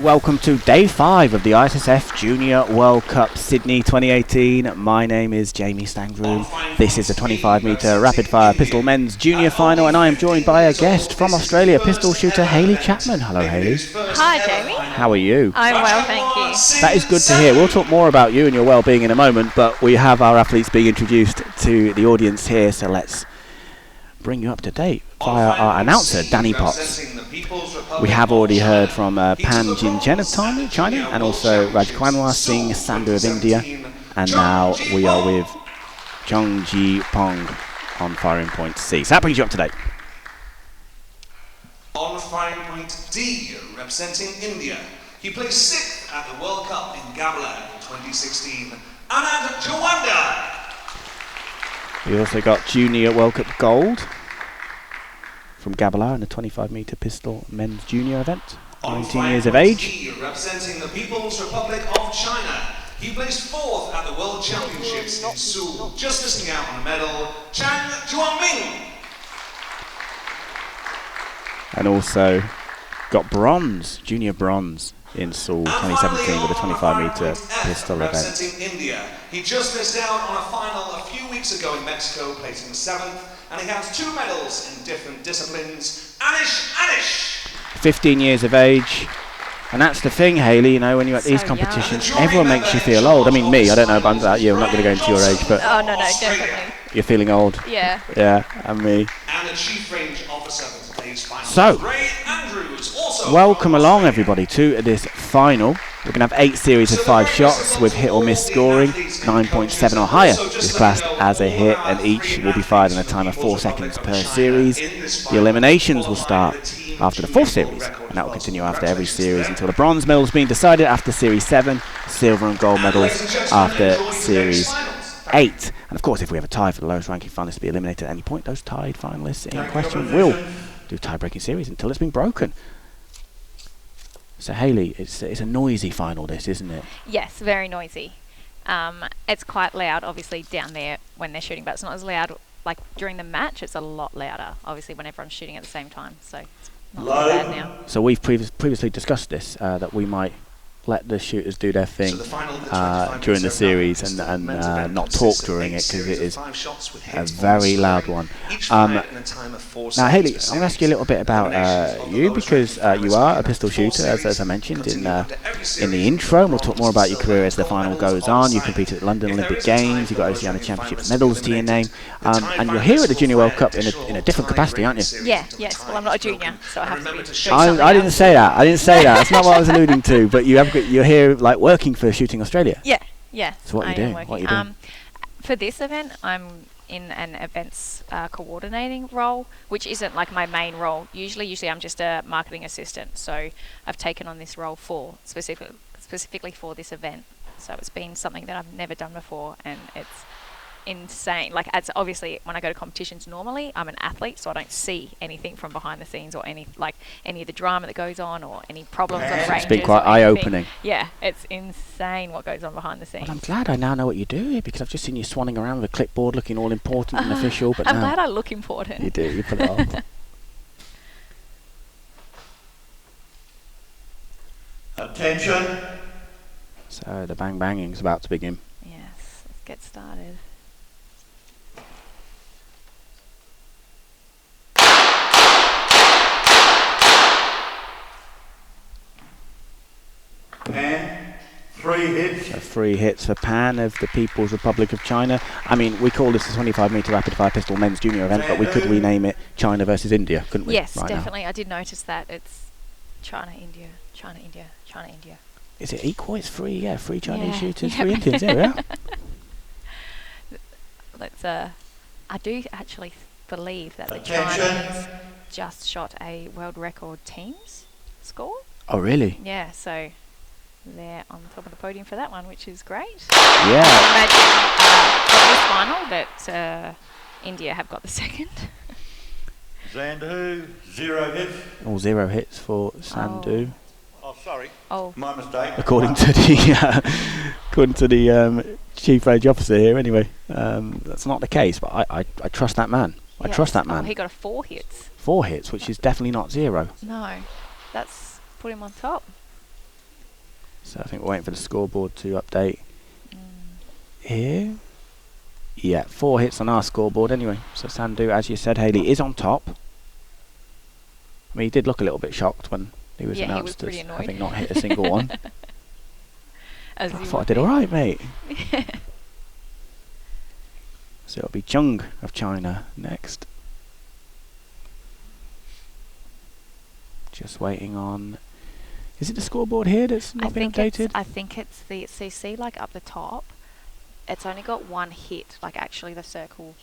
Welcome to day 5 of the ISSF Junior World Cup Sydney 2018. My name is Jamie Stangroom. This is the 25 metre rapid fire pistol men's junior final, and I am joined by a guest from Australia, pistol shooter Hayley Chapman. Hello, Hayley. Hi, Jamie. How are you? I'm well, thank you. That is good to hear. We'll talk more about you and your well-being in a moment, but we have our athletes being introduced to the audience here, so let's bring you up to date via our announcer, Danny Potts. We have already heard from Pan Jin Chen of China, and also Rajkwanwar Singh Sandhu of India, and now we are with Chong Ji Pong on firing point C. So that brings you up to date. On firing point D, representing India, he placed 6th at the World Cup in Gabla in 2016, Anand Jawanda. We also got Junior World Cup gold from Gabala in the 25 metre pistol men's junior event. 19 years of age. D, representing the People's Republic of China, he placed 4th at the World Championships in Seoul, just missing out on a medal, Chang Juanming. And also got bronze, junior bronze in Seoul 2017 with the 25 metre pistol event. Representing India, he just missed out on a final a few weeks ago in Mexico, placing 7th, and he has 2 medals in different disciplines. Anish! 15 years of age. And that's the thing, Hayley, you know, when you're at these competitions, everyone makes you feel old. I mean, me, I don't know about you, I'm not going to go into your age, but... Oh, no, definitely. You're feeling old? Yeah. Yeah, and me. And the Chief Range Officer for today's final. So, Ray Andrews, also welcome along, everybody, to this final. We're going to have 8 series of 5 shots with hit or miss scoring. 9.7 or higher is classed as a hit, and each will be fired in a time of 4 seconds per series. The eliminations will start after the 4th series, and that will continue after every series until the bronze medal has been decided after Series 7, silver and gold medals after Series 8. And of course, if we have a tie for the lowest ranking finalists to be eliminated at any point, those tied finalists in question will do tie-breaking series until it's been broken. So Hayley, it's a noisy final, this, isn't it? Yes, very noisy. It's quite loud, obviously, down there when they're shooting, but it's not as loud, like, during the match. It's a lot louder, obviously, when everyone's shooting at the same time, so it's not so bad now. So we've previously discussed this, that we might let the shooters do their thing during the series and not talk during it, because it is a very loud one. Now, Hayley, I'm going to ask you a little bit about you, because you are a pistol shooter, as I mentioned in the intro, and we'll talk more about your career as the final goes on. You competed at London Olympic Games, you've got Oceania Championships medals to your name, and you're here at the Junior World Cup in a different capacity, aren't you? Yeah, yes. Well, I'm not a junior, so I have to be I didn't say that. That's not what I was alluding to, but you're here, like, working for Shooting Australia. Yeah. So what are you doing? What are you doing? For this event, I'm in an events coordinating role, which isn't like my main role. Usually I'm just a marketing assistant. So I've taken on this role specifically for this event. So it's been something that I've never done before, and it's insane. Like, as obviously when I go to competitions normally, I'm an athlete, so I don't see anything from behind the scenes, or any of the drama that goes on, or any problems on the ranges. It's been quite eye-opening. Yeah, it's insane what goes on behind the scenes. Well, I'm glad I now know what you do here, because I've just seen you swanning around with a clipboard looking all important and official. But I'm glad I look important. You do, you pull it off. Attention. So the bang banging's about to begin. Yes, let's get started. Pan, 3 hits. So 3 hits for Pan of the People's Republic of China. I mean, we call this the 25 metre rapid fire pistol men's junior event, but we could rename it China versus India, couldn't we? Yes, right definitely. Now? I did notice that. It's China, India, China, India, China, India. Is it equal? It's 3 Chinese shooters, 3 Indians, yeah. Let's, I do actually believe that the Chinese just shot a world record teams score. Oh, really? Yeah, so they're on the top of the podium for that one, which is great. Yeah. I imagine for this final that India have got the second. Sandhu, 0 hits. All 0 hits for Sandhu. Oh, sorry. Oh. My mistake. According to the chief range officer here, anyway. That's not the case, but I trust that man. I trust that man. Oh, he got 4 hits. 4 hits, which is definitely not 0. No, that's put him on top. So I think we're waiting for the scoreboard to update here. Yeah, 4 hits on our scoreboard anyway. So Sandhu, as you said, Hayley, is on top. I mean, he did look a little bit shocked when he was Yeah, he was announced pretty as annoyed. having not hit a single one. As I you thought I would did be. all right, mate. So it'll be Chung of China next. Just waiting on. Is it the scoreboard here that's not been updated? I think it's the CC like up the top. It's only got one hit. Like actually, the circle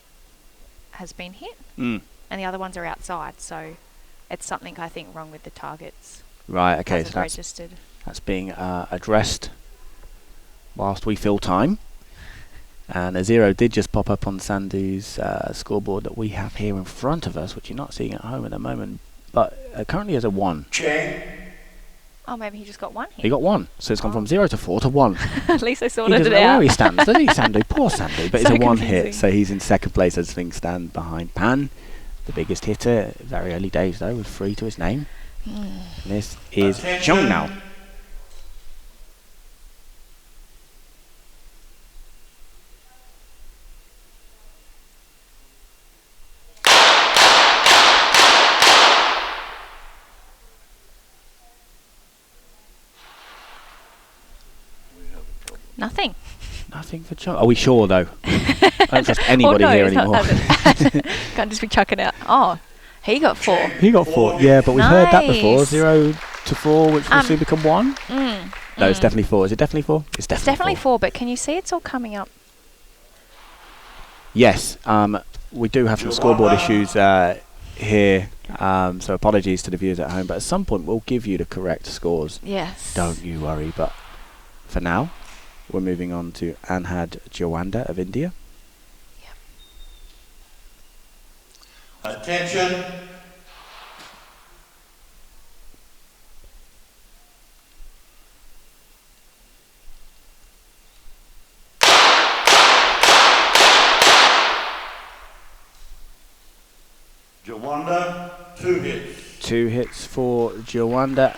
has been hit, Mm. and the other ones are outside. So it's something I think wrong with the targets. Right. Okay. Hasn't So that's registered. being addressed whilst we fill time. And a 0 did just pop up on Sandhu's scoreboard that we have here in front of us, which you're not seeing at home at the moment. But currently has a 1. Cheng. Oh, maybe he just got one hit. He got 1, so it's gone from 0 to 4 to 1. At least I He sorted doesn't it know out. where he stands, does he, Sandhu? Poor Sandhu. But So it's a 1 hit, confusing. so he's in second place as things stand behind Pan, the biggest hitter. Very early days though, with 3 to his name. This is Attention. Chung now. Nothing. Nothing for Chung. Are we sure though? I don't trust anybody Oh, no, here it's not anymore. happened. Can't just be chucking out. Oh, he got 4. He got 4. Yeah, but we've heard that before. Nice. 0 to 4, which will soon become 1. No, it's definitely 4. Is it definitely 4? It's It's definitely, definitely 4, but can you see it's all coming up? Yes, we do have some scoreboard issues here, so apologies to the viewers at home, but at some point we'll give you the correct scores. Yes. Don't you worry, but for now, we're moving on to Anhad Jawanda of India. Attention. Jawanda, 2 hits. 2 hits for Jawanda.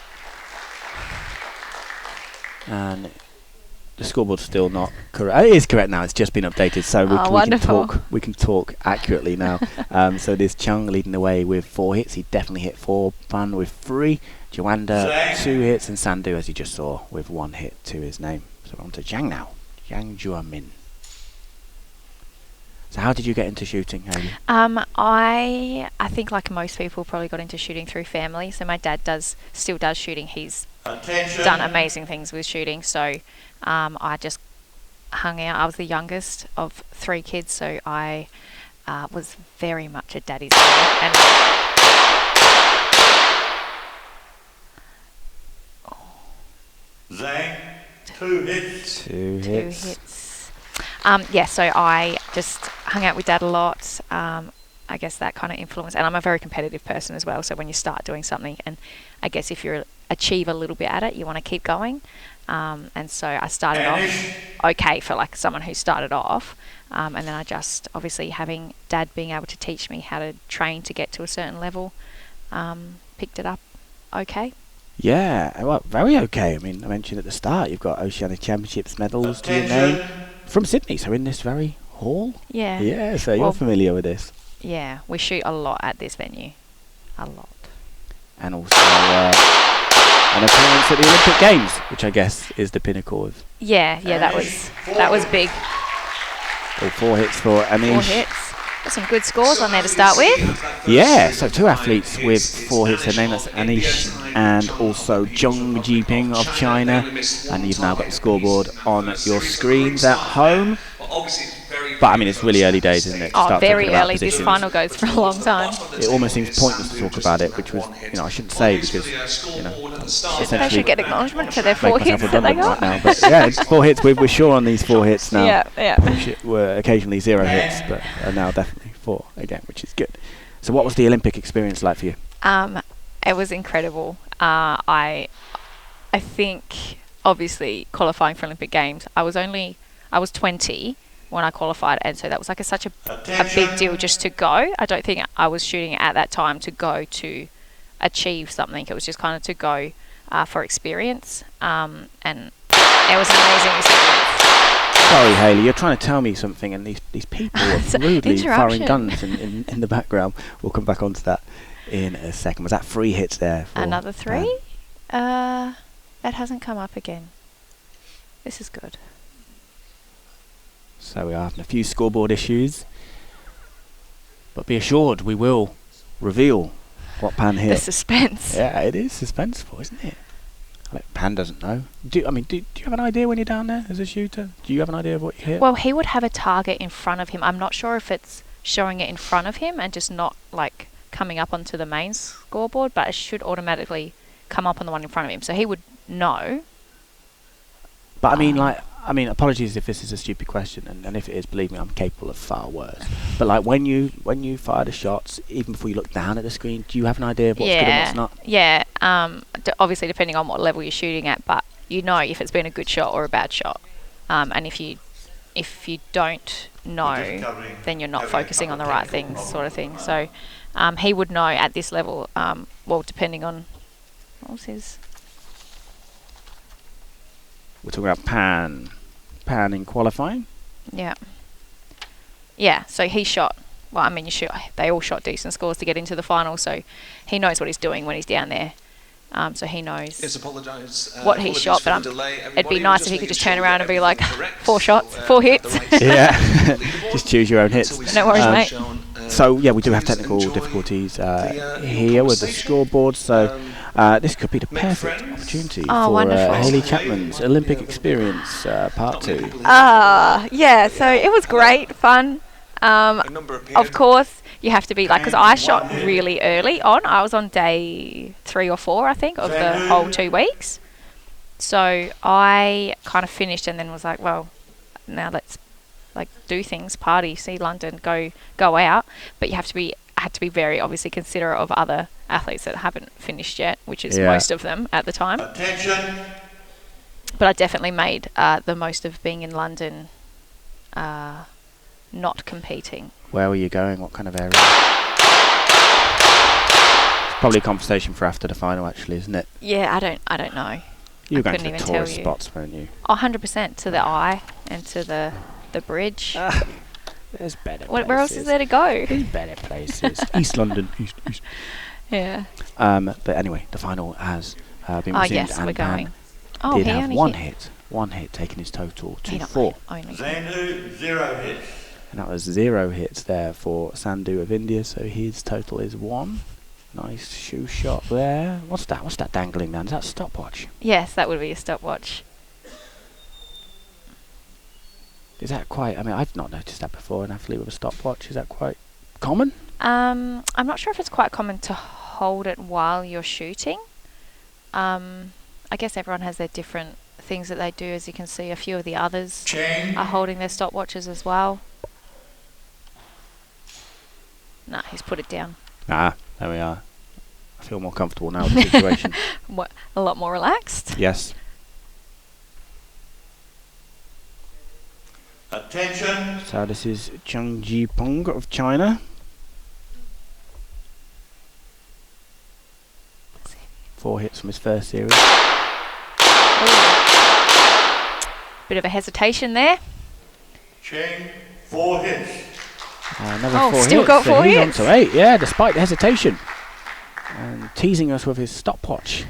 And the scoreboard's still not correct. It is correct now. It's just been updated, so Oh, wonderful. we can talk accurately now. So there's Chung leading the way with 4 hits. He definitely hit 4. Pan with 3. Jawanda Zhang. 2 hits, and Sandhu, as you just saw, with 1 hit to his name. So on to Zhang now. Zhang Juamin. So how did you get into shooting, Hayley? I think like most people probably got into shooting through family. So my dad still does shooting. He's Attention. done amazing things with shooting. So I just hung out. I was the youngest of 3 kids, so I was very much a daddy's girl. And Zhang, 2 hits. 2 2 hits. hits. Yeah, so I just hung out with dad a lot. I guess that kind of influence. And I'm a very competitive person as well. So when you start doing something, and I guess if you achieve a little bit at it, you want to keep going. And so I started off okay for like someone who started off. And then I just, obviously having dad being able to teach me how to train to get to a certain level, picked it up okay. Yeah, well, very okay. I mean, I mentioned at the start, you've got Oceanic Championships medals to your name. Attention. From Sydney, so in this very hall. Yeah. Yeah, so you're Well- familiar with this. Yeah, we shoot a lot at this venue. A lot. And also an appearance at the Olympic Games, which I guess is the pinnacle of Yeah, that was big. all 4 hits for 4 Anish. hits. Got some good scores on there to start with. Yeah, so 2 athletes with 4 hits to their name. That's Anish and also Zhong Jiping of China. And you've now got the scoreboard on your screens at home. But I mean, it's really early days, isn't it? to Oh, start very talking about early. This positions. final goes for a long time. It almost seems pointless to talk about it, which was, I shouldn't say because, They essentially should get acknowledgement for their make 4 myself hits that they redundant right got. now. But yeah, it's 4 hits. We're sure on these 4 hits now. Yeah. Which were occasionally 0 hits, but are now definitely 4 again, which is good. So what was the Olympic experience like for you? It was incredible. I think, obviously, qualifying for Olympic Games, I was 20 when I qualified, and so that was like such a big deal just to go. I don't think I was shooting at that time to go to achieve something. It was just kind of to go for experience. And It was an amazing experience. Sorry, Hayley, you're trying to tell me something, and these people are It's a rudely firing interruption. guns in the background. We'll come back onto that in a second. Was that 3 hits there? For Another 3? Dan? That hasn't come up again. This is good. So we are having a few scoreboard issues. But be assured, we will reveal what Pan The hit. suspense. Yeah, it is suspenseful, isn't it? Pan doesn't know. Do you have an idea when you're down there as a shooter? Do you have an idea of what you hit? Well, he would have a target in front of him. I'm not sure if it's showing it in front of him and just not like coming up onto the main scoreboard, but it should automatically come up on the one in front of him. So he would know. But I mean, apologies if this is a stupid question, and if it is, believe me, I'm capable of far worse. But like when you fire the shots, even before you look down at the screen, do you have an idea of what's good and what's not? Yeah. Obviously, depending on what level you're shooting at, but you know if it's been a good shot or a bad shot. And if you don't know, then you're not focusing on the right things, sort of thing. So he would know at this level. Well, depending on what was his. We're talking about Pan in qualifying. Yeah. Yeah, so he shot, well, I mean, they all shot decent scores to get into the final, so he knows what he's doing when he's down there. So he knows what he shot, but it'd be nice if he could just turn around and be like, 4 shots, 4 hits. Yeah, just choose your own hits. No worries, mate. So yeah, we do have technical difficulties here with the scoreboard, so this could be the perfect opportunity for wonderful. Hayley Chapman's Olympic Experience Part 2. Yeah, so it was great, fun. Of course, you have to be like, because I shot really early on. I was on day 3 or 4, I think, of the whole 2 weeks. So I kind of finished and then was like, well, now let's like do things, party, see London, go out. But I had to be very obviously considerate of other athletes that haven't finished yet, which is most of them at the time. Attention. But I definitely made the most of being in London, not competing. Where were you going? What kind of area? It's probably a conversation for after the final, actually, isn't it? Yeah, I don't know. You were I going to couldn't the even tell tourist you. spots, weren't you? 100% to the eye and to the bridge. There's better Where else is there to go? There's better places. East London. East. Yeah. But anyway, the final has been Oh, resumed, yes, and we're Pan going. Oh, did he have only one hit. One hit, taking his total to He not 4. only. Zandu, 0 hits. And that was 0 hits there for Sandhu of India, so his total is 1. Nice shoe shot there. What's that? What's that dangling down? Is that a stopwatch? Yes, that would be a stopwatch. Is that quite... I mean, I've not noticed that before, an athlete with a stopwatch. Is that quite common? I'm not sure if it's quite common to hold it while you're shooting. I guess everyone has their different things that they do. As you can see, a few of the others Chain. are holding their stopwatches as well. Nah, he's put it down. Ah, there we are. I feel more comfortable now with the situation. A lot more relaxed. Yes. Attention. So this is Zhang Jipeng of China. Four hits from his first series. Bit of a hesitation there. Chain. 4 hits. Another Oh, 4 still hits. got So 4 he's hits. on to 8, yeah, despite the hesitation. And teasing us with his stopwatch.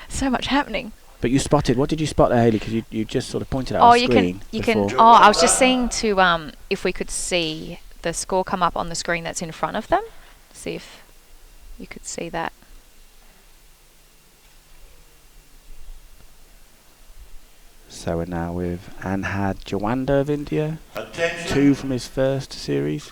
So much happening. But you spotted, what did you spot there, Hayley? Because you just sort of pointed out on you screen can. before. Oh, I was just seeing to if we could see the score come up on the screen that's in front of them. See if you could see that. So we're now with Anhad Jawanda of India. Attention. 2 from his first series.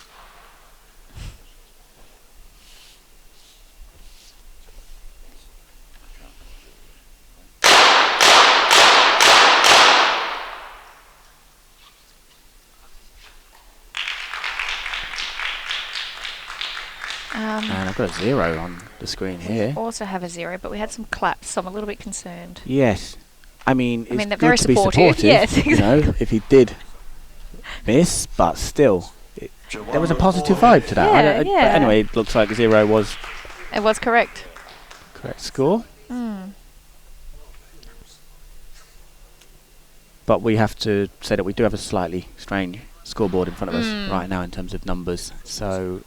And I've got a 0 on the screen here. Also have a 0, but we had some claps, so I'm a little bit concerned. Yes. I mean, it's they're good very to be supportive. supportive, Yes, you know, if he did miss, but still, there was a positive vibe to that. Yeah, But yeah. anyway, it looks like 0 was It was correct. correct score. But we have to say that we do have a slightly strange scoreboard in front of us right now in terms of numbers. So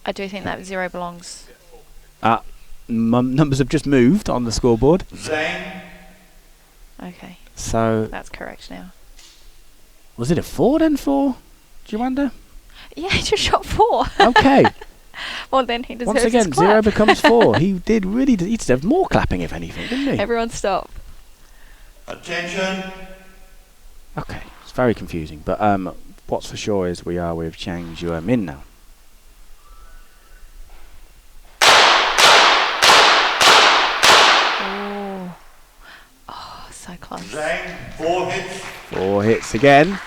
I do think that 0 belongs. numbers have just moved on the scoreboard. Zhang. Okay, So that's correct now. was it a 4 then for Joanda? Yeah, he just shot 4. Okay. Well, then he deserves Once again, his clap. 0 becomes 4. He deserved more clapping, if anything, didn't he? Everyone stop. Attention. Okay, it's very confusing. But what's for sure is we are with Chang Jua Min now. Oh, so close. Zhang, 4 hits. 4 hits again.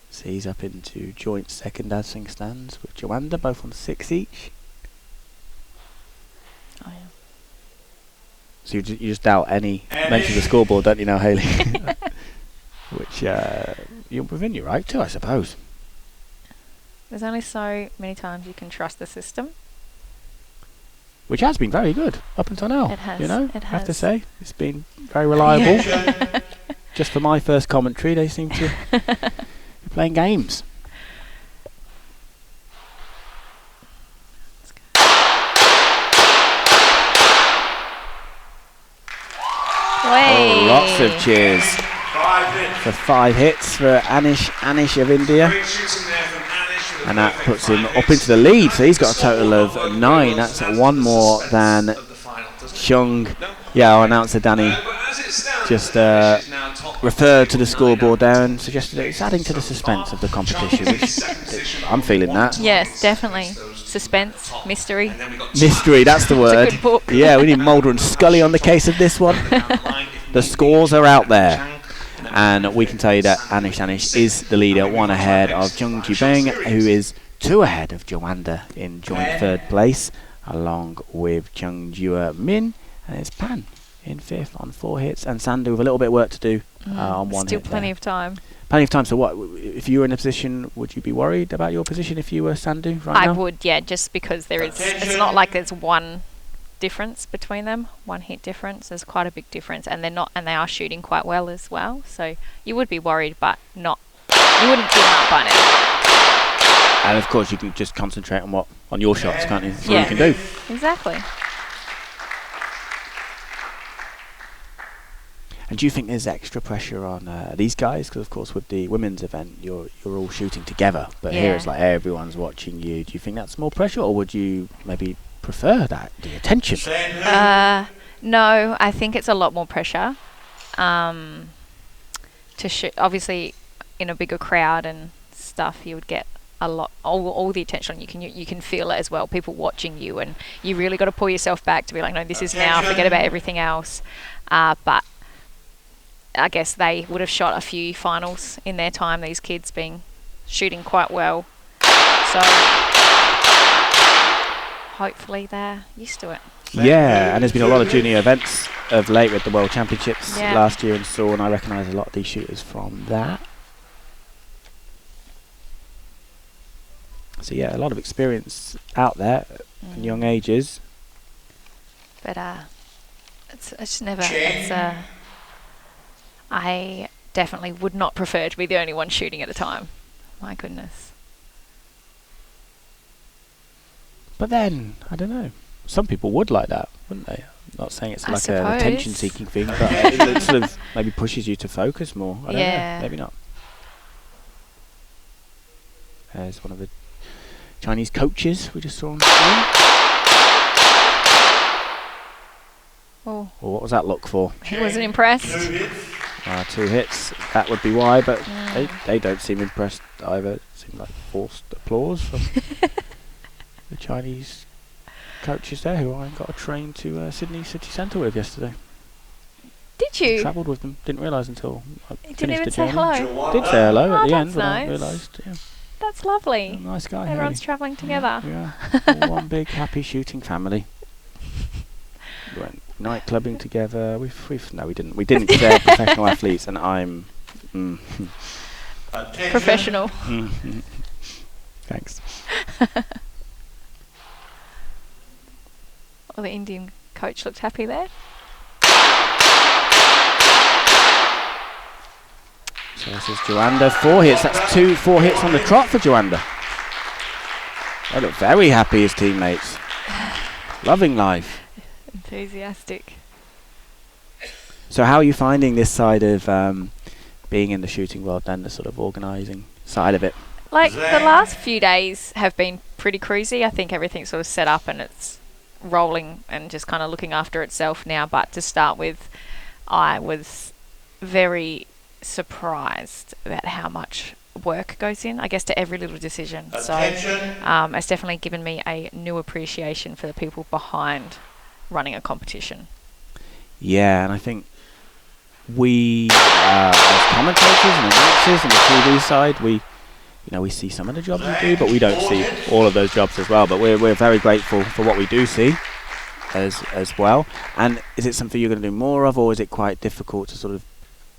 So he's up into joint second dancing stands with Joanda, both on 6 each. Oh, yeah. So you just doubt any mention of the scoreboard, don't you now, Hayley? Which you're within your right to, I suppose. There's only so many times you can trust the system. Which has been very good up until now. It has, You know, it I have to has. say. It's been very reliable. Attention. Just for my first commentary, they seem to be playing games. Oh, lots of cheers 5 hits. for 5 hits for Anish of India. Great shooting there from Anish with a And that perfect puts him 5 up hits. into the lead. So he's got a total of 9. That's Adds to one the more suspense than of the final, doesn't it? Chung. No? Yeah, our announcer Danny But as it stands, just Anish is now top referred to the of the scoreboard table. there and suggested that it's adding to the suspense of the competition. Chung is in Which second position I'm feeling that. Yes, definitely. Suspense, mystery. And then we got Mystery, that's the It's a word. good book. Yeah, we need Mulder and Scully on the case of this one. The scores are out there. And we can tell you that Anish is the leader, 1 ahead of Jung Jibeng, who is 2 ahead of Joanda in joint 3rd place, along with Chung Jua Min, and it's Pan in 5th on 4 hits, and Sandu with a little bit of work to do on 1 Still hit plenty there. of time. Plenty of time. So what, if you were in a position, would you be worried about your position if you were Sandu right now? I would, yeah, just because there is. It's not like there's one difference between them, 1 hit difference. There's quite a big difference, and they are shooting quite well as well. So you would be worried, but not. You wouldn't give up on it. And of course, you can just concentrate on your shots, can't you? That's all Yeah. you can do. Exactly. And do you think there's extra pressure on these guys? Because of course, with the women's event, you're all shooting together, but here it's Yeah. like everyone's watching you. Do you think that's more pressure, or would you maybe prefer that the attention? Zhang. No, I think it's a lot more pressure. To shoot, obviously, in a bigger crowd and stuff, you would get a lot, all the attention. You can feel it as well. People watching you, and you really got to pull yourself back to be like, no, this is now. Forget about everything else. But I guess they would have shot a few finals in their time. These kids shooting quite well, so hopefully they're used to it. Yeah, and there's been a lot of junior events of late with the World Championships Yeah. last year in Seoul, and I recognise a lot of these shooters from that. So yeah, a lot of experience out there in young ages. But it's never. It's I definitely would not prefer to be the only one shooting at a time. My goodness. But then, I don't know. Some people would like that, wouldn't they? I'm not saying it's I like an suppose. attention-seeking thing, but it sort of maybe pushes you to focus more. I don't Yeah. know. Maybe not. There's one of the Chinese coaches we just saw on screen. Oh, Well, what was that look for? he wasn't impressed. 2 hits. 2 hits. That would be why, but they don't seem impressed either. It seemed like forced applause from the Chinese coaches there, who I got a train to Sydney City Centre with yesterday. Did you? Travelled with them. Didn't realise until I You finished didn't even the say journey. hello. Did say hello Oh, at the that's end, but I nice. realised, yeah, That's lovely. nice guy. Everyone's Harry. travelling together. Yeah, all one big happy shooting family. We went night clubbing together. We didn't. We didn't. 'Cause they're professional athletes, and I'm. Attention. Professional. Thanks. Well, the Indian Coach looked happy there. So this is Joanda, 4 hits. That's 4 hits on the trot for Joanda. They look very happy, his teammates. Loving life. Enthusiastic. So how are you finding this side of being in the shooting world then, the sort of organising side of it? Like, the last few days have been pretty cruisy. I think everything's sort of set up and it's rolling and just kind of looking after itself now. But to start with, I was very surprised about how much work goes in, I guess, to every little decision. Attention. So it's definitely given me a new appreciation for the people behind running a competition. Yeah, and I think we, as commentators and announcers on the TV side, we see some of the jobs we do, but we don't see all of those jobs as well. But we're very grateful for what we do see as well. And is it something you're going to do more of, or is it quite difficult to sort of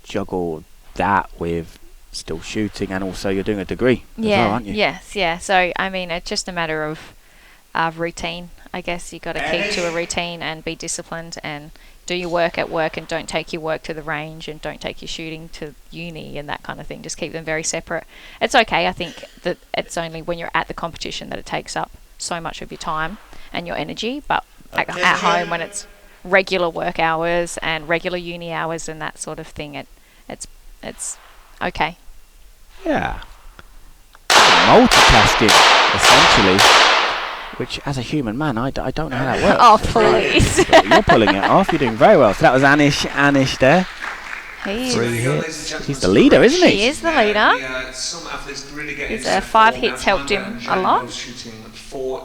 juggle that with still shooting, and also you're doing a degree as well, aren't you? Yes, yeah. So, I mean, it's just a matter of routine. I guess you've got to keep to a routine and be disciplined and do your work at work and don't take your work to the range and don't take your shooting to uni and that kind of thing. Just keep them very separate. It's okay. I think that it's only when you're at the competition that it takes up so much of your time and your energy, but at home when it's regular work hours and regular uni hours and that sort of thing, it's okay. Yeah. Multitasking, essentially. Which, as a human man, I don't know how that works. Oh, please. But you're pulling it off. You're doing very well. So that was Anish there. He 3 is. hits. He's the leader, isn't he? He is the leader. His 5 hits helped him a lot.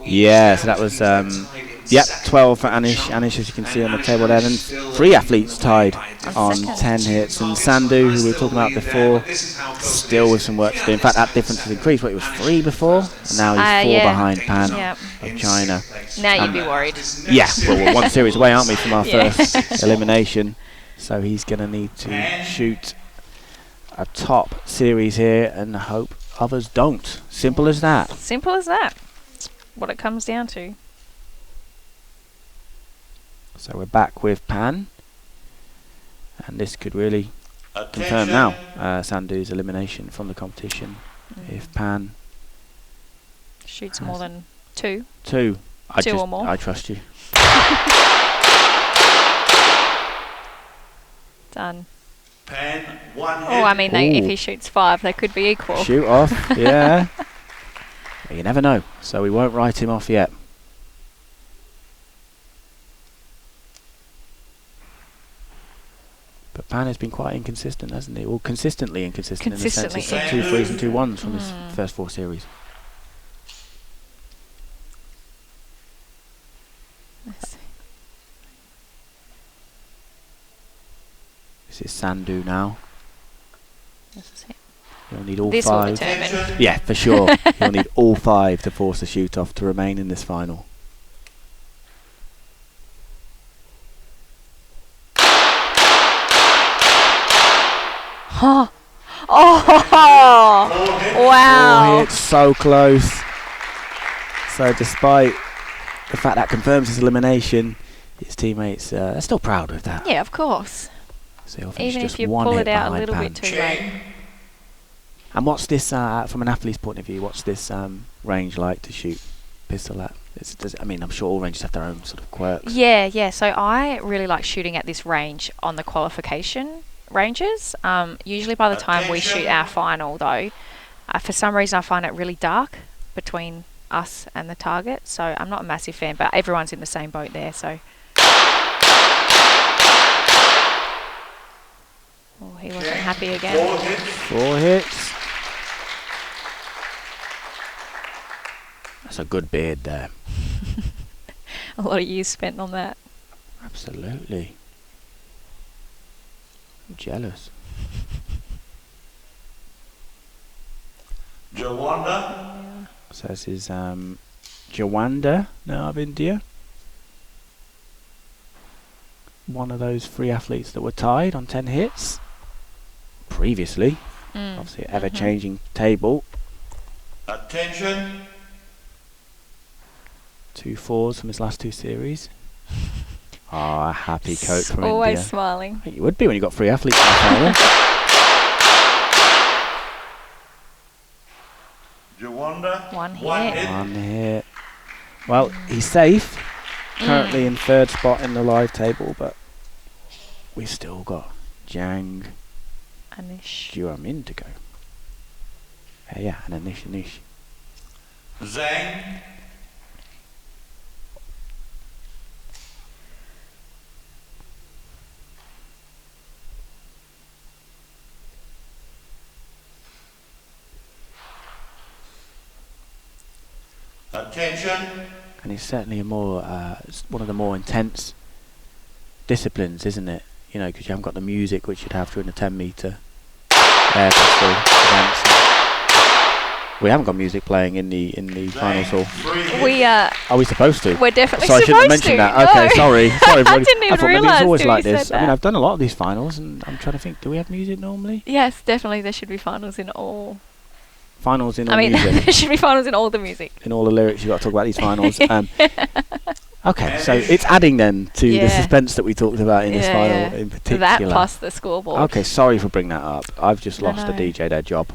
Yeah, so that was 12 for Anish. Anish, as you can see on the table there. Then 3 athletes tied on 10 hits. And Sandhu, who we were talking about before, still with some work to do. In fact, that difference has increased. What, he was 3 before, and now he's 4 behind Pan of China. Now you'd be worried. Yeah, well, we're 1 series away, aren't we, from our Yeah. first elimination. So he's going to need to shoot a top series here and hope others don't. Simple as that. Simple as that. What it comes down to. So we're back with Pan. And this could really confirm now Sandhu's elimination from the competition. If Pan Shoots more than 2. 2. Two or more. I trust you. Done. Pan, 1 hit. Oh, I mean, if Ooh. he shoots 5, they could be equal. Shoot off, yeah. You never know, so we won't write him off yet. But Pan has been quite inconsistent, hasn't he? Well, consistently inconsistent in the sense he's got 2 3s and 2 1s from his first 4 series. Let's see. This is Sandhu now. This is it. He'll need all This will 5. determine. Yeah, for sure. He'll need all 5 to force the shoot off to remain in this final. Oh, 4 hits. wow. It's so close. So despite the fact that confirms his elimination, his teammates are still proud of that. Yeah, of course. So he'll finish Even just if you 1 pull hit it out a behind little Pan. bit too late. And what's this, from an athlete's point of view, what's this range like to shoot pistol at? I mean, I'm sure all ranges have their own sort of quirks. Yeah. So I really like shooting at this range on the qualification ranges. Usually by the time we shoot our final, though, for some reason I find it really dark between us and the target. So I'm not a massive fan, but everyone's in the same boat there. So. Oh, he wasn't happy again. 4 hits. 4 hits. That's a good beard there. A lot of years spent on that. Absolutely. I'm jealous. Jawanda. So this is Jawanda now of India. One of those 3 athletes that were tied on 10 hits. Previously, obviously ever-changing table. Attention. 2 4s from his last 2 series. Oh, a happy coach from Always India. smiling. You would be when you got 3 athletes in the final. Jawanda. One hit. One hit. Well, he's safe. Currently in 3rd spot in the live table, but we've still got Jang Anish. Juramin to go. Yeah, and Anish. Zhang. Attention. And it's certainly a more one of the more intense disciplines, isn't it? You know, because you haven't got the music which you'd have during the 10-meter air pistol events. We haven't got music playing in the finals hall. We Are we supposed to? we're definitely Sorry, I shouldn't have supposed mentioned to. that. Okay, No. sorry, I everybody. didn't even I thought maybe realise it's always till you like this. said I mean, that. I've done a lot of these finals, and I'm trying to think. Do we have music normally? Yes, definitely. There should be finals in all. Finals in all I mean, music. there should be finals in all the music. In all the lyrics, you've got to talk about these finals. Okay, so it's adding then to the Yeah. suspense that we talked about in this final Yeah. in particular. That plus the scoreboard. Okay, sorry for bringing that up. I've just No, lost the no. DJ their job.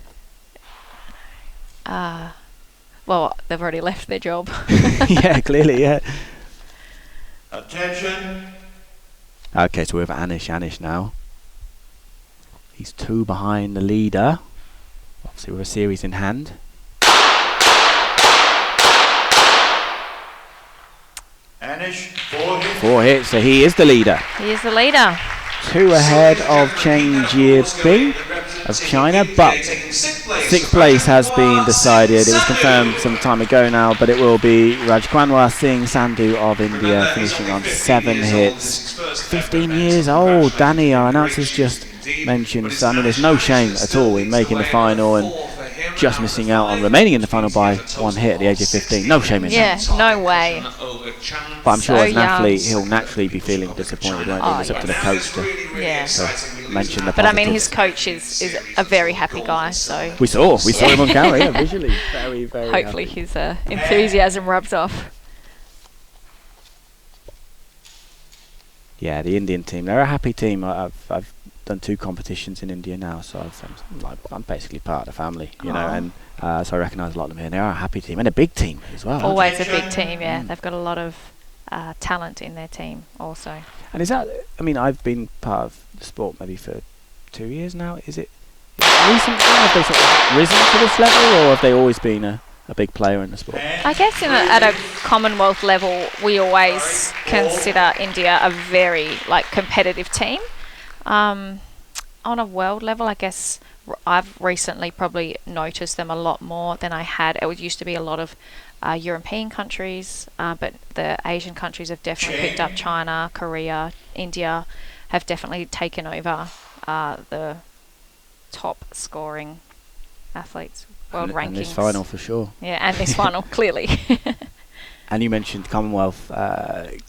Well, they've already left their job. Yeah, clearly, yeah. Attention. Okay, so we have Anish now. He's 2 behind the leader. Obviously with a series in hand. Anish. 4 hits. 4 hits, so he is the leader. He is the leader. 2 ahead of Chen Jiebing of China, but 6th place has been decided. It was confirmed some time ago now, but it will be Rajkwanwar Singh Sandhu of India finishing on 7 hits. 15 years old. Danny, our announcer's just mentioned. So, I mean, there's no shame at all in making the final and just missing out on remaining in the final by 1 hit at the age of 15. No shame in Yeah, that. no way. But I'm sure So as an young. athlete, he'll naturally be feeling disappointed, won't he? Oh, It's up to the yes. coach to Yeah. mention the But I mean, positives. his coach is a very happy guy, so We saw him on camera, yeah, visually. Very, very hopefully happy. his enthusiasm rubs off. Yeah, the Indian team, they're a happy team. I've done 2 competitions in India now, so I'm basically part of the family, you know, Aw. and so I recognise a lot of them here. They are a happy team and a big team as well. aren't Always a big team, yeah. Mm. They've got a lot of talent in their team also. they? And is that, I mean, I've been part of the sport maybe for 2 years now. Is it recent? Have they sort of risen to this level, or have they always been a big player in the sport? I guess at a Commonwealth level, we always consider India a very competitive team. On a world level, I guess I've recently probably noticed them a lot more than I had. It used to be a lot of European countries, but the Asian countries have definitely picked up. China, Korea, India have definitely taken over the top scoring athletes, world rankings. And this final for sure. Yeah, and this final, clearly. And you mentioned Commonwealth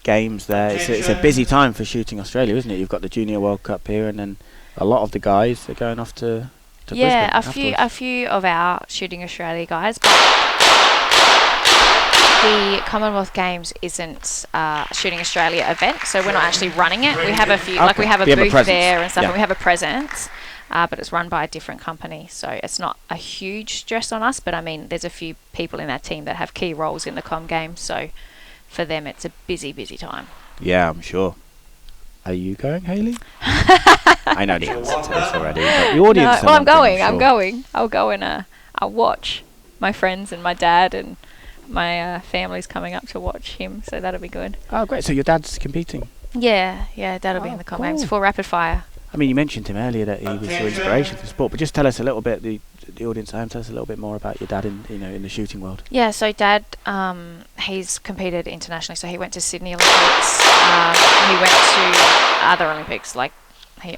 Games there. It's a busy time for Shooting Australia, isn't it? You've got the Junior World Cup here, and then a lot of the guys are going off to Yeah, Brisbane a few of our Shooting Australia guys, but the Commonwealth Games isn't a Shooting Australia event, so we're not actually running it. We have a few, Okay. we have a You have a booth presence. there and stuff, Yeah. and we have a presence, but it's run by a different company, so it's not a huge stress on us. But I mean, there's a few people in that team that have key roles in the Com Games, so for them, it's a busy time. Yeah, I'm sure. Are you going, Hayley? I know the answer to this already, but the audience. No, well, I'm going. sure. I'm going. I'll go and I'll watch my friends and my dad and my family's coming up to watch him, so that'll be good. Oh, great. So your dad's competing. Yeah, that'll be Oh, in the Com Games cool. for rapid fire. I mean, you mentioned him earlier that he was your inspiration for sport, but just tell us a little bit, the audience at home, tell us a little bit more about your dad in the shooting world. Yeah, so Dad, he's competed internationally. So he went to Sydney Olympics. He went to other Olympics, like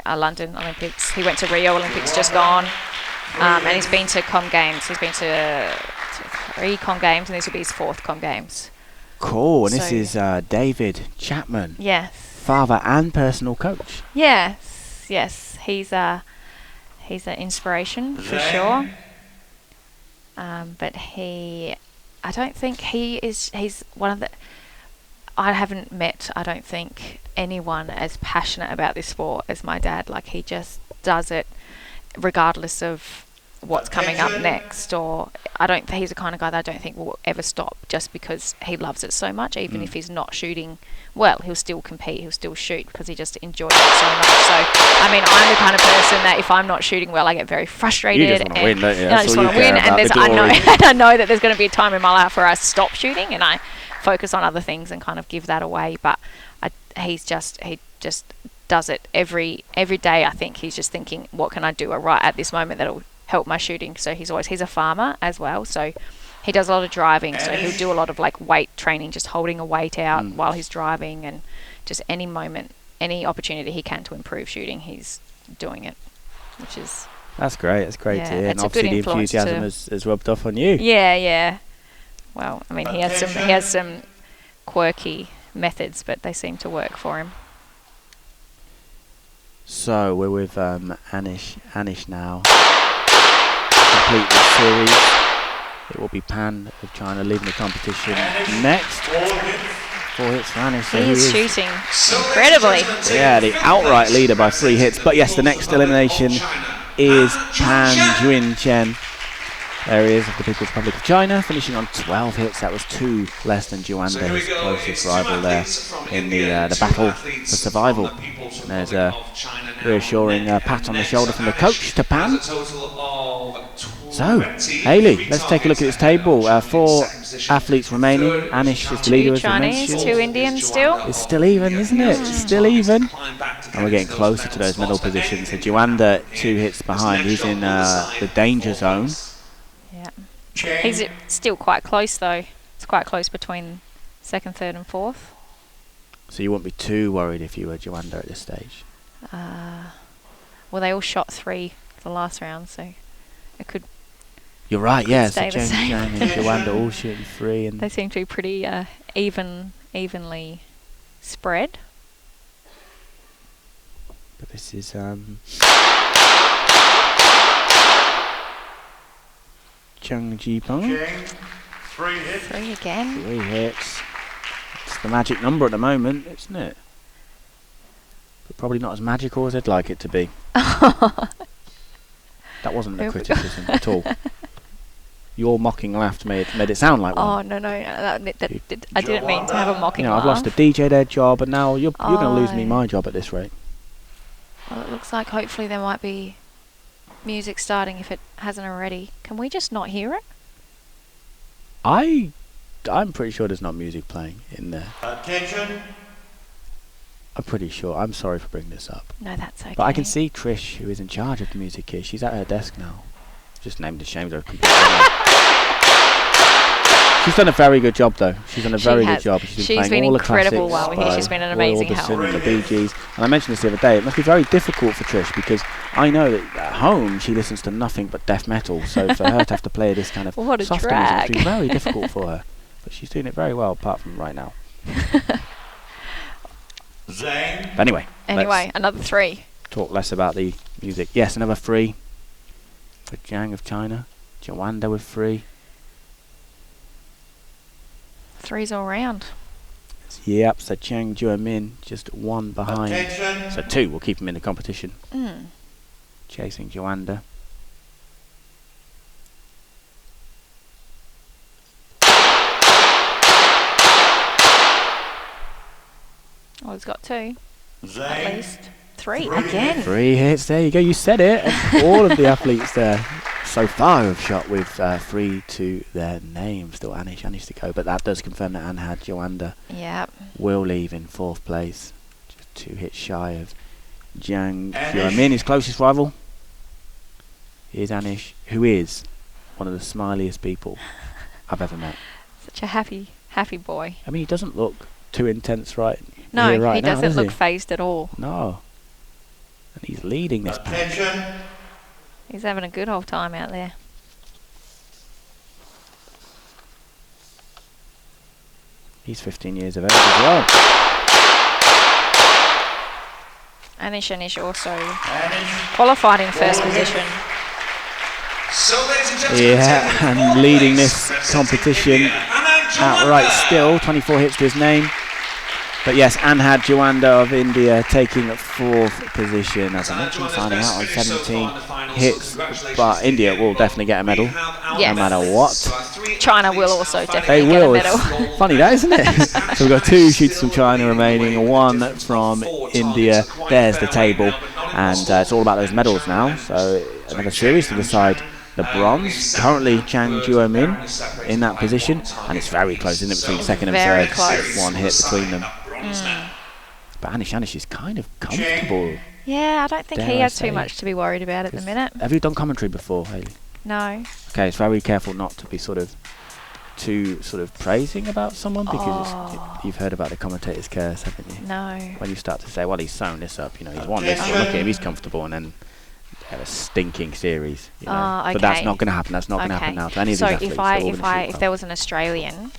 London Olympics. He went to Rio Olympics, just gone. And he's been to Com Games. He's been to 3 Com Games, and this will be his 4th Com Games. Cool. And this So- is David Chapman, Yes. father and personal coach. Yes. He's an inspiration for sure. But I don't think he's one of the. I haven't met, I don't think, anyone as passionate about this sport as my dad. Like, he just does it regardless of what's coming up next, or he's the kind of guy that I don't think will ever stop just because he loves it so much. Even if he's not shooting well, he'll still compete, he'll still shoot because he just enjoys it so much. So, I mean, I'm the kind of person that if I'm not shooting well, I get very frustrated. You just want to win, don't you? I just want to win, and I know that there's going to be a time in my life where I stop shooting and I focus on other things and kind of give that away. But he just does it every day. I think he's just thinking, what can I do right at this moment that'll help my shooting? So he's a farmer as well, so he does a lot of driving, so he'll do a lot of like weight training, just holding a weight out while he's driving, and just any opportunity he can to improve shooting, he's doing it, which is That's great to hear. And it's a good obviously the influence enthusiasm has rubbed off on you. Yeah. Well, I mean, he has some quirky methods, but they seem to work for him. So we're with Anish now. Complete this series. It will be Pan of China leading the competition next. 4 hits for Anish. So He is shooting incredibly. Yeah, the outright leader by 3 hits. But yes, the next elimination is Pan Juin Chen. There he is, of the People's Republic of China, finishing on 12 hits. That was 2 less than Juanda, his closest rival there in the battle for survival. And there's a reassuring pat on the shoulder from the coach to Pan. So, Hayley, let's take a look at this table. 4 athletes remaining. Anish is the leader, as we Chinese, mentioned. 2 Indians still. It's still even, isn't it? It's still even. And we're getting closer to those middle positions. So Juanda 2 hits behind. He's in the danger zone. Yeah. He's still quite close though. It's quite close between 2nd, 3rd and 4th. So you wouldn't be too worried if you were Juanda at this stage? Well, they all shot 3 the last round, so it could... You're right, yeah. So stay the same. Jang and Juanda all shooting 3. And They seem to be pretty evenly spread. but this is... Chung Jipeng. 3 hits. 3 again. 3 hits. It's the magic number at the moment, isn't it? But probably not as magical as I'd like it to be. That wasn't a criticism at all. Your mocking laugh made it sound like one. Oh, no. I didn't mean to have a mocking I've laugh. lost a DJ their job, and now you're going to lose me my job at this rate. Well, it looks like hopefully there might be music starting if it hasn't already. Can we just not hear it? I'm pretty sure there's not music playing in there. Attention. I'm pretty sure. I'm sorry for bringing this up. No, that's okay. But I can see Trish, who is in charge of the music here. She's at her desk now. Just named and shamed her computer. She's done a very good job, though. She's done a very good job. She's been playing all the incredible classics while we're here. She's been an by Roy amazing help. Orbison and the Bee Gees. And I mentioned this the other day. It must be very difficult for Trish because I know that at home she listens to nothing but death metal. So for her to have to play this kind of What a softer music must be drag. very difficult for her. But she's doing it very well, apart from right now. Zhang. But anyway, Another 3. talk less about the music. Yes, another 3 for Jiang of China. Juanda with 3. 3s all round. Yep, so Jiang Juemin just 1 behind. Attention. So 2 will keep him in the competition. Mm. Chasing Juanda. Oh, he's got 2 at Zhang. least. 3 again. 3 hits, there you go, you said it. And all of the athletes there so far have shot with 3 to their name. Still Anish to go, but that does confirm that Anhad Juanda Yep. will leave in 4th place. Just 2 hits shy of Jiang Anish. Juemin, his closest rival. Here's Anish, who is one of the smiliest people I've ever met. Such a happy boy. I mean, he doesn't look too intense right No, here right he now, doesn't does look he? phased at all. No. And he's leading this pack. Attention. He's having a good old time out there. He's 15 years of age as well. Anish also Anish. qualified in 1st position. So, ladies and gentlemen, Yeah, and leading this competition outright still. 24 hits to his name. But yes, Anhad Jawanda of India taking 4th position. As I mentioned, signing out on 17 hits. But India will definitely get a medal, Yes. no matter what. China will also They definitely will. get a It's medal. funny that, isn't it? So we've got 2 shooters from China remaining, 1 from India. There's the table. And it's all about those medals now. So another series to decide the bronze. Currently Chang Juo-min in that position. And it's very close, isn't it, between second and Very third. close. 1 hit between them. But Anish is kind of comfortable. Yeah, I don't think Dare he I has say. too much to be worried about at the minute. Have you done commentary before, Hayley? No. Okay, it's very careful not to be too praising about someone, because you've heard about the commentator's curse, haven't you? No. When you start to say, well, he's sewn this up, he's won this, look at him, he's comfortable, and then have a stinking series. But that's okay. not going to happen. That's not going to happen now to any of So these athletes. if They're all gonna shoot if well. there was an Australian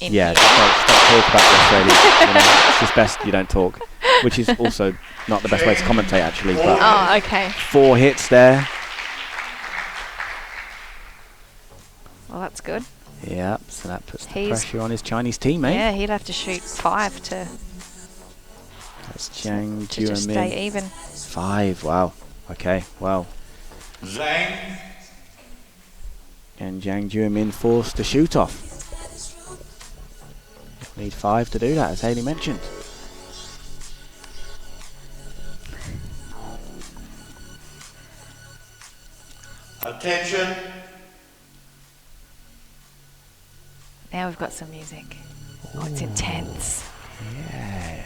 in Yeah, here, stop talk about the Australians. It's just best you don't talk, which is also not the best way to commentate, actually. But oh, okay. 4 hits there. Well, that's good. Yeah, so that puts the He's- pressure on his Chinese teammate. Yeah, he'd have to shoot 5 to That's Chang just stay Juo-min. even. 5, wow. Okay, well. Zhang. And Chang Juo-min forced to shoot off. Need 5 to do that, as Hayley mentioned. Attention. Now we've got some music. Oh, it's intense. Yeah.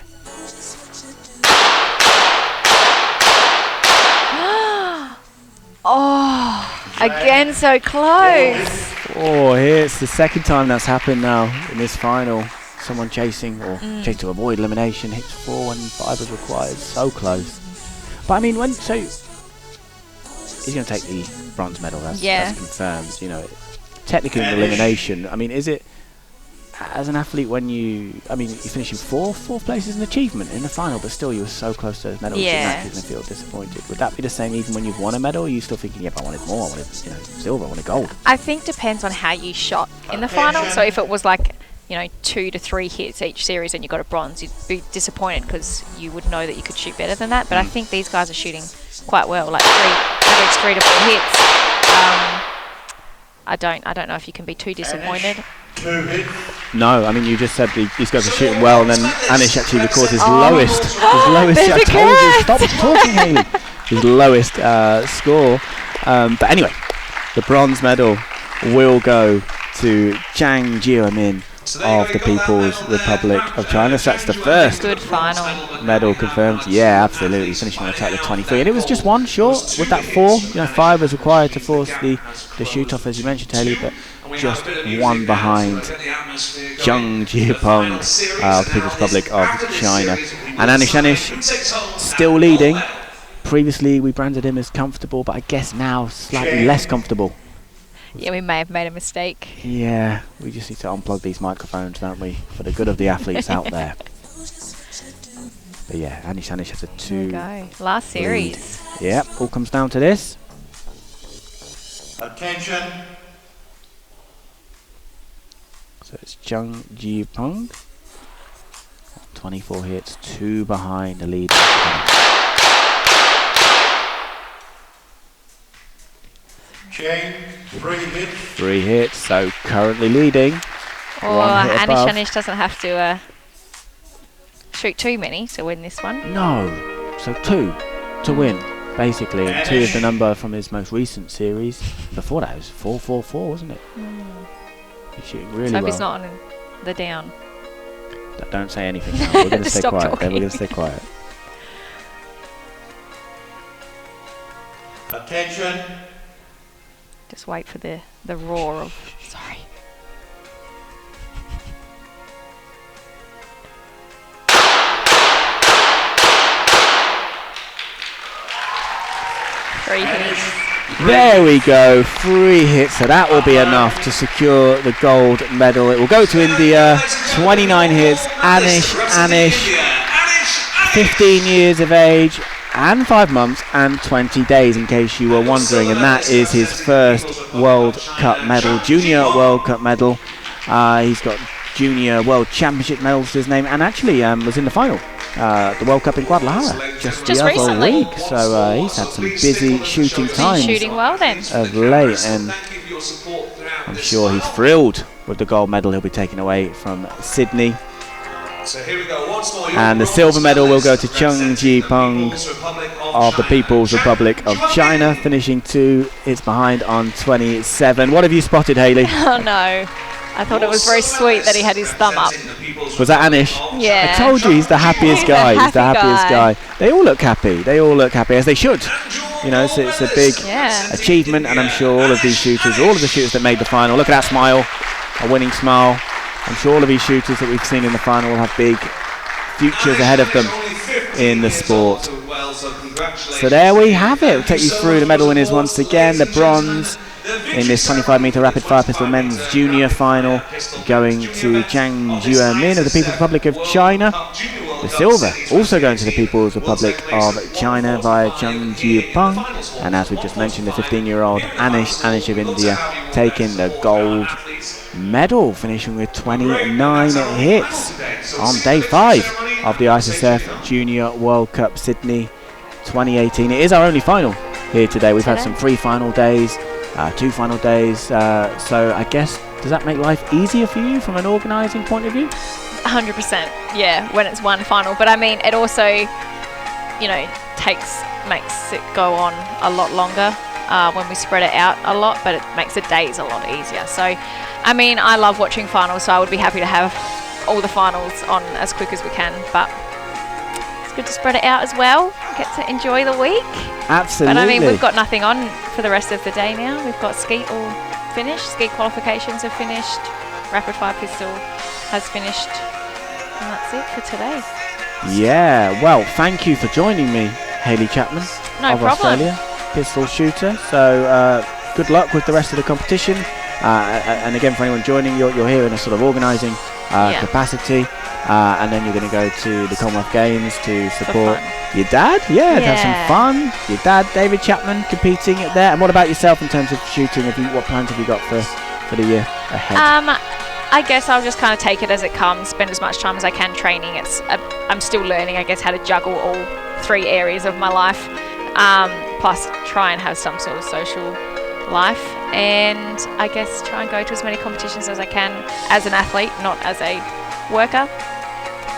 Oh, again so close. 4 hits, the second time that's happened now in this final. Someone chasing or chase to avoid elimination, hits 4 when 5 is required. So close. But I mean, he's going to take the bronze medal. That's confirmed. Technically in elimination. I mean, is it as an athlete when you're finishing fourth place is an achievement in the final, but still you were so close to those medals. Yeah. You're going to feel disappointed. Would that be the same even when you've won a medal? Or are you still thinking, yeah, but I wanted more. I wanted silver. I wanted gold. I think depends on how you shot in the final. So if it was like 2 to 3 hits each series and you got a bronze, you'd be disappointed because you would know that you could shoot better than that. But I think these guys are shooting quite well, like average 3 to 4 hits. I don't know if you can be too disappointed. 2 hits. No, I mean, you just said these guys are shooting well, and then Anish actually records his Oh. lowest. His lowest. There's I a told you, stop curse. talking, Hayley. His lowest score. But anyway, the bronze medal will go to Chang Juo-min of the People's Republic of China. So that's the first Good final. medal confirmed. Yeah, absolutely. Finishing on a total of 23. And it was just 1 short with that 4. 5 was required to force the shoot off, as you mentioned, Hayley, but just 1 behind Zhang Jiapeng of the People's Republic of China. And Anish still leading. Previously we branded him as comfortable, but I guess now slightly less comfortable. Yeah, we may have made a mistake. Yeah, we just need to unplug these microphones, don't we, for the good of the athletes out there. But yeah, Anish has a 2. There we go. Last series. Yep, all comes down to this. Attention. So it's Zhang Jiapeng. 24 hits, 2 behind the lead. Chang. 3 hits. 3 hits, so currently leading. Or 1 hit above. Anish doesn't have to shoot too many to win this one. No, so 2 to win, basically. And 2 is the number from his most recent series. Before that, it was 4-4-4, wasn't it? He's shooting really So well. he's not on the down. Don't say anything now. We're going to stay Stop quiet. Okay, we're talking. going to stay quiet. Attention. Just wait for the roar of. Sorry. Three hits. There we go, 3 hits, so that will be enough to secure the gold medal. It will go to India, 29 hits, Anish, 15 years of age and 5 months and 20 days, in case you were wondering, and that is his first World Cup medal, Junior World Cup medal. He's got Junior World Championship medals to his name, and actually was in the final, the World Cup in Guadalajara, just the other recently. week. So he's had some busy shooting times Shooting well then. of late, and I'm sure he's thrilled with the gold medal he'll be taking away from Sydney. So here we go, once more. And the silver medal will go to Chung Ji-peng of the People's Republic of China, finishing 2 hits behind on 27. What have you spotted, Hayley? Oh no. I thought it was very sweet that he had his thumb up. Was that Anish? Yeah. I told you he's the happiest guy. He's the Happy happiest guy. They all look happy. They all look happy, as they should. You know, so it's a big Yeah. achievement, and I'm sure all of these shooters, all of the shooters that made the final, look at that smile, a winning smile. I'm sure all of these shooters that we've seen in the final will have big futures ahead of them in the sport. So there we have it. We'll take you through the medal winners once again. The bronze in this 25-meter rapid fire pistol men's junior final going to Zhang Juemin of the People's Republic of China. The silver also going to the People's Republic of China via Chung Ji-peng. And as we just mentioned, the 15-year-old Anish of India taking the gold medal, finishing with 29 hits on day 5 of the ISSF Junior World Cup Sydney 2018. It is our only final here today. We've had some 3 final days, 2 final days, so I guess, does that make life easier for you from an organising point of view? 100%, yeah, when it's one final. But I mean, it also, you know, makes it go on a lot longer when we spread it out a lot, but it makes the days a lot easier. So, I mean, I love watching finals, so I would be happy to have all the finals on as quick as we can, but it's good to spread it out as well, get to enjoy the week. Absolutely. But I mean, we've got nothing on for the rest of the day now. We've got skeet all finished, skeet qualifications have finished, rapid fire pistol has finished, and that's it for today. Yeah, well, thank you for joining me, Hayley Chapman No of problem. Australia, pistol shooter. So good luck with the rest of the competition. And again, for anyone joining, you're here in a sort of organising capacity, and then you're going to go to the Commonwealth Games to support your dad. Yeah, to have some fun. Your dad, David Chapman, competing there. And what about yourself in terms of shooting? What plans have you got for the year ahead? I guess I'll just kind of take it as it comes, spend as much time as I can training. I'm still learning, I guess, how to juggle all 3 areas of my life, plus try and have some sort of social life, and I guess try and go to as many competitions as I can as an athlete, not as a worker,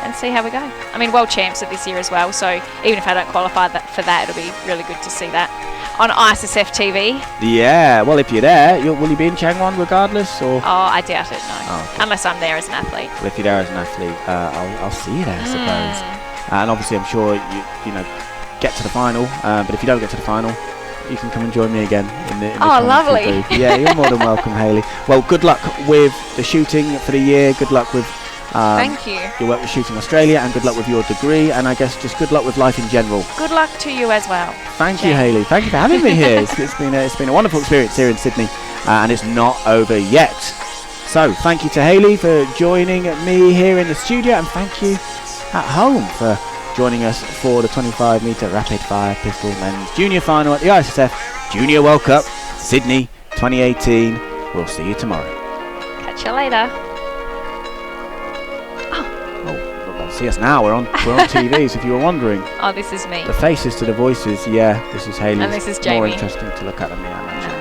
and see how we go. I mean, World Champs are this year as well, so even if I don't qualify for that, it'll be really good to see that on ISSF TV. Yeah, well, if you're there, will you be in Changwon regardless, or? Oh, I doubt it, no. Oh, okay. Unless I'm there as an athlete. Well, if you're there as an athlete, I'll see you there, I suppose. And obviously, I'm sure you know get to the final. But if you don't get to the final, you can come and join me again in the lovely. booth. Yeah, you're more than welcome, Hayley. Well, good luck with the shooting for the year. Good luck with Thank you. your work with Shooting Australia, and good luck with your degree. And I guess just good luck with life in general. Good luck to you as well. Thank you, Hayley. Thank you for having me here. It's been a wonderful experience here in Sydney, and it's not over yet. So thank you to Hayley for joining me here in the studio, and thank you at home for joining us for the 25-meter rapid fire pistol men's junior final at the ISSF Junior World Cup Sydney 2018. We'll see you tomorrow. Catch you later. Oh, see us now. We're on TV. So if you were wondering, Oh, this is me. the faces to the voices. Yeah, this is Hayley. And this is More Jamie. interesting to look at than me, I imagine.